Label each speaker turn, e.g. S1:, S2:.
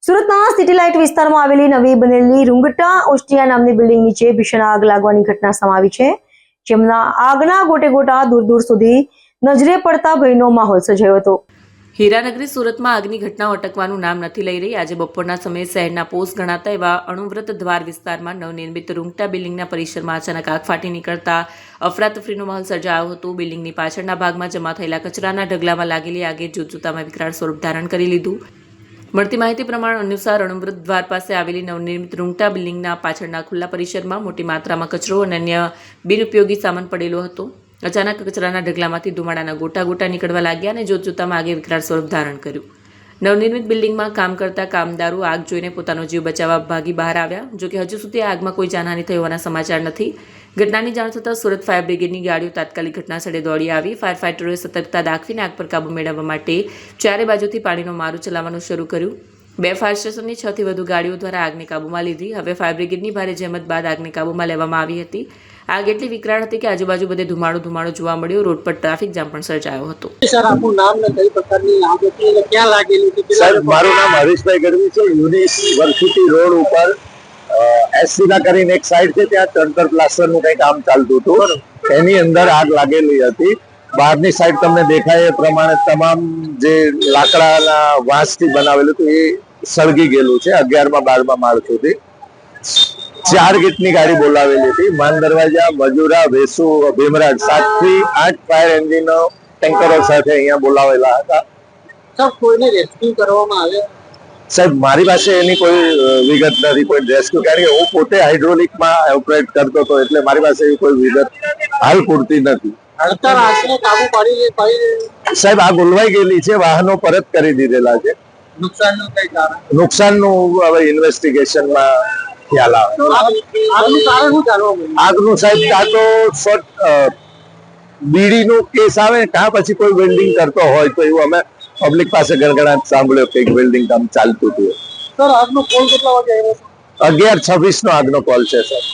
S1: સુરતના city light વિસ્તારમાં આવેલી નવી બનેલી રૂંગટા ઓસ્ટ્રિયા નામની બિલ્ડિંગ નીચે ભીષણ આગ લાગવાની ઘટના સામે આવી છે, જેમના આગના ગોટે ગોટા દૂર દૂર સુધી નજરે પડતા ભયનો માહોલ સર્જાયો હતો.
S2: હીરાનગરી સુરતમાં આગની ઘટનાઓ અટકવાનું નામ નથી લઈ રહી. આજે બપોરના સમયે શહેરના પોસ્ટ ગણાતા એવા અણુવ્રત દ્વાર વિસ્તારમાં નવનિર્મિત રૂંગટા બિલ્ડિંગના પરિસરમાં અચાનક આગ ફાટી નીકળતા અફરાતફરીનો માહોલ સર્જાયો હતો. બિલ્ડિંગની પાછળના ભાગમાં જમા થયેલા કચરાના ઢગલામાં લાગેલી આગે જોતજોતામાં વિકરાળ સ્વરૂપ ધારણ કરી લીધું. મળતી માહિતી અનુસાર અણુવ્રત દ્વાર પાસે આવેલી નવનિર્મિત રૂંગટા બિલ્ડિંગના પાછળના ખુલ્લા પરિસરમાં મોટી માત્રામાં કચરો અને અન્ય બિનઉપયોગી સામાન પડેલો હતો. અચાનક કચરાના ઢગલામાંથી ધુમાડાના ગોટા ગોટા નીકળવા લાગ્યા અને જોતજોતામાં આગે વિકરાળ સ્વરૂપ ધારણ કર્યું. નવનિર્મિત બિલ્ડિંગમાં કામ કરતા કામદારો આગ જોઈને પોતાનો જીવ બચાવવા ભાગી બહાર આવ્યા. જોકે હજુ સુધી આગમાં કોઈ જાનહાનિ થઈ હોવાના સમાચાર નથી. ઘટનાની જાણ થતાં સુરત ફાયર બ્રિગેડની ગાડીઓ તાત્કાલિક ઘટનાસ્થળે દોડી આવી. ફાયર ફાઇટરોએ સતર્કતા દાખવીને આગ પર કાબુ મેળવવા માટે ચારે બાજુથી પાણીનો મારો ચલાવવાનું શરૂ કર્યું. 2 ફાયર સ્ટેશનની 6 થી વધુ ગાડીઓ દ્વારા આગને કાબૂમાં લીધી. હવે ફાયર બ્રિગેડની ભારે જહેમત બાદ આગને કાબૂમાં લેવામાં આવી હતી. આગ એટલી વિકરાળ હતી કે આજુબાજુ બધે ધુમાડો જોવા મળ્યો. રોડ પર ટ્રાફિક જામ પણ સર્જાયો હતો.
S3: સર, આપનું નામ ને કઈ પ્રકારની આગ હતી અને ક્યાં લાગેલી હતી?
S4: સાહેબ, મારું નામ હરીશભાઈ ગઢવી છે. યુનિવર્સિટી રોડ ઉપર એસસીના કરીને એક સાઈડ છે, ત્યાં ચણતર પ્લાસ્ટરનું કંઈ કામ ચાલતું હતું. એની અંદર આગ લાગેલી હતી. બહારની સાઈડ તમને દેખાય એ પ્રમાણે તમામ જે લાકડાના વાંસથી બનાવેલું હતું એ સળગી ગયેલું છે. 11માં 12માં માળ સુધી 4 ગેટની ગાડી બોલાવેલી હતી. માન દરવાજા, મજુરા, વેસુ, ભીમરાજ 7 થી 8 ફાયર એન્જિનો ટેન્કરો સાથે અહીંયા બોલાવેલા હતા.
S3: સર, કોઈને રેસ્ક્યુ કરવામાં આવ્યા?
S4: સાહેબ, મારી પાસે એની કોઈ વિગત નથી, કોઈ રેસ્ક્યુ, કારણ કે હું પોતે હાઇડ્રોલિકમાં ઓપરેટ કરતો હતો, એટલે મારી પાસે એવી કોઈ વિગત હાલ પૂરતી નથી.
S3: હડતાલ આશરે કાબુ પાડી
S4: સાહેબ, આગ ઓલવાઈ ગયેલી છે. વાહનો પરત કરી દીધેલા છે.
S3: નુકસાનનું કઈ કારણ?
S4: નુકસાનનું હવે ઇન્વેસ્ટિગેશનમાં ખ્યાલ આવે.
S3: આગનું કારણ શું જાણવા મળ્યું?
S4: આગનું સાહેબ કાં તો શોર્ટ બીડીનો કેસ આવે, કાં પછી કોઈ વેલ્ડિંગ કરતો હોય, તો એવું અમે પબ્લિક પાસે ગણગણાટ સાંભળ્યો કે એક વેલ્ડિંગ કામ ચાલતું હતું.
S3: સર, આગનો કોલ કેટલા વાગે આવ્યો?
S4: 11:26 નો આગનો કોલ છે સર.